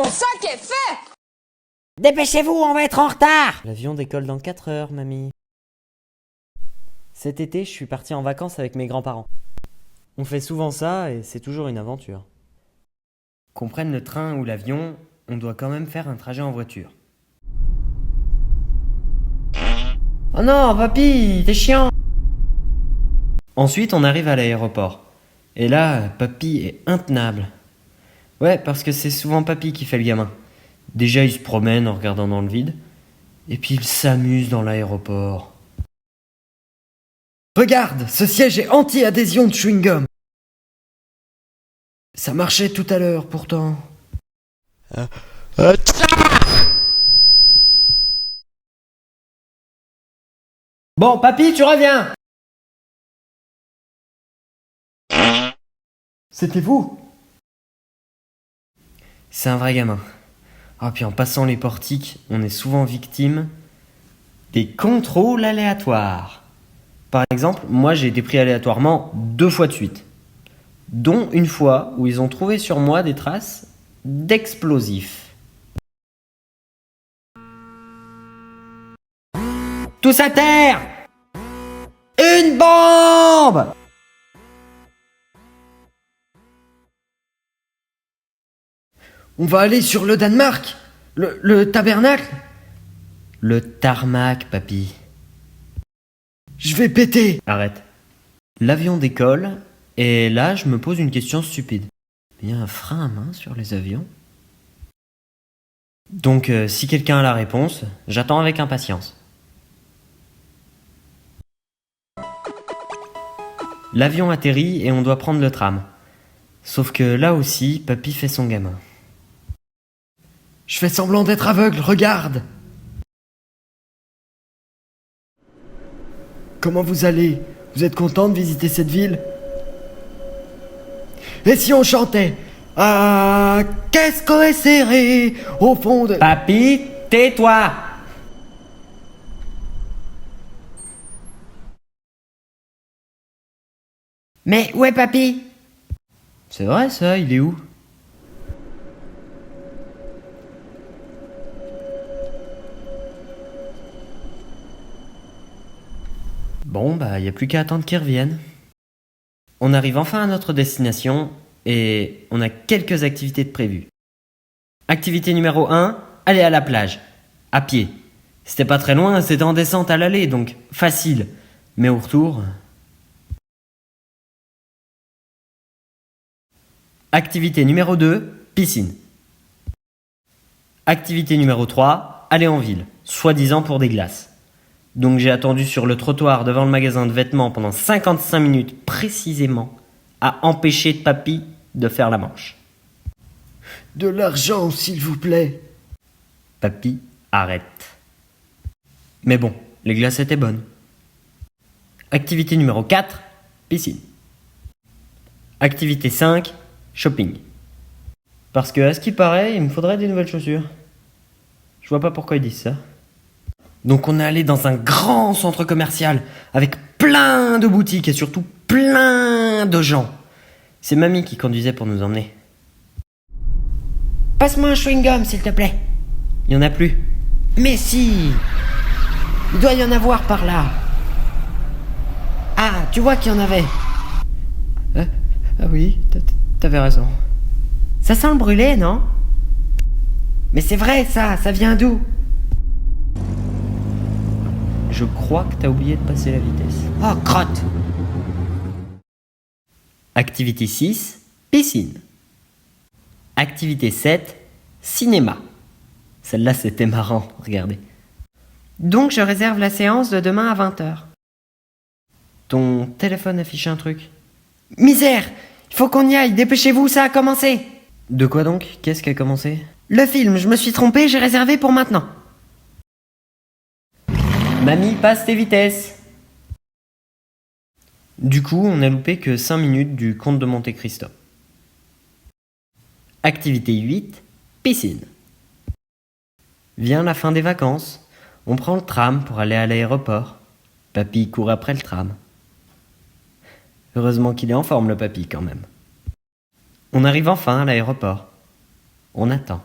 Mon sac est fait! Dépêchez-vous, on va être en retard! L'avion décolle dans 4 heures, mamie. Cet été, je suis parti en vacances avec mes grands-parents. On fait souvent ça et c'est toujours une aventure. Qu'on prenne le train ou l'avion, on doit quand même faire un trajet en voiture. Oh non, papy, t'es chiant! Ensuite, on arrive à l'aéroport. Et là, papy est intenable. Ouais, parce que c'est souvent papy qui fait le gamin. Déjà, il se promène en regardant dans le vide. Et puis, il s'amuse dans l'aéroport. Regarde, ce siège est anti-adhésion de chewing-gum. Ça marchait tout à l'heure, pourtant. Bon, papy, tu reviens! C'était vous? C'est un vrai gamin. Ah, puis en passant les portiques, on est souvent victime des contrôles aléatoires. Par exemple, moi j'ai été pris aléatoirement 2 fois de suite. Dont une fois où ils ont trouvé sur moi des traces d'explosifs. Tous à terre! Une bombe! On va aller sur le Danemark. Le tabernacle. Le tarmac, papy. Je vais péter. Arrête. L'avion décolle, et là, je me pose une question stupide. Il y a un frein à main sur les avions? Donc, si quelqu'un a la réponse, j'attends avec impatience. L'avion atterrit et on doit prendre le tram. Sauf que là aussi, papy fait son gamin. Je fais semblant d'être aveugle, regarde! Comment vous allez? Vous êtes content de visiter cette ville? Et si on chantait? Ah, qu'est-ce qu'on est serré au fond de... Papy, tais-toi! Mais où est papy? C'est vrai ça, il est où? Bon, bah, y a plus qu'à attendre qu'il revienne. On arrive enfin à notre destination et on a quelques activités de prévues. Activité numéro 1, aller à la plage, à pied. C'était pas très loin, c'était en descente à l'aller, donc facile. Mais au retour... Activité numéro 2, piscine. Activité numéro 3, aller en ville, soi-disant pour des glaces. Donc j'ai attendu sur le trottoir devant le magasin de vêtements pendant 55 minutes précisément à empêcher papy de faire la manche. De l'argent, s'il vous plaît. Papy, arrête. Mais bon, les glaces étaient bonnes. Activité numéro 4, piscine. Activité 5, shopping. Parce que, à ce qui paraît, il me faudrait des nouvelles chaussures. Je vois pas pourquoi ils disent ça. Donc on est allé dans un grand centre commercial avec plein de boutiques et surtout plein de gens. C'est mamie qui conduisait pour nous emmener. Passe-moi un chewing-gum, s'il te plaît. Il y en a plus. Mais si! Il doit y en avoir par là. Ah, tu vois qu'il y en avait. Ah oui, t'avais raison. Ça sent le brûlé, non? Mais c'est vrai, ça vient d'où? Je crois que t'as oublié de passer la vitesse. Oh, crotte! Activité 6, piscine. Activité 7, cinéma. Celle-là, c'était marrant, regardez. Donc je réserve la séance de demain à 20h. Ton téléphone affiche un truc. Misère! Il faut qu'on y aille, dépêchez-vous, ça a commencé! De quoi donc? Qu'est-ce qui a commencé? Le film, je me suis trompé, j'ai réservé pour maintenant. Mamie, passe tes vitesses. Du coup, on a loupé que 5 minutes du Comte de Monte-Cristo. Activité 8, piscine. Vient la fin des vacances. On prend le tram pour aller à l'aéroport. Papy court après le tram. Heureusement qu'il est en forme, le papy, quand même. On arrive enfin à l'aéroport. On attend.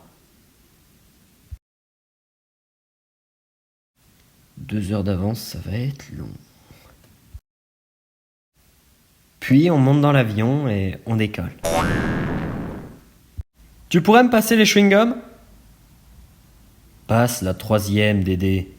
2 heures d'avance, ça va être long. Puis on monte dans l'avion et on décolle. Tu pourrais me passer les chewing-gums ? Passe la 3e, Dédé.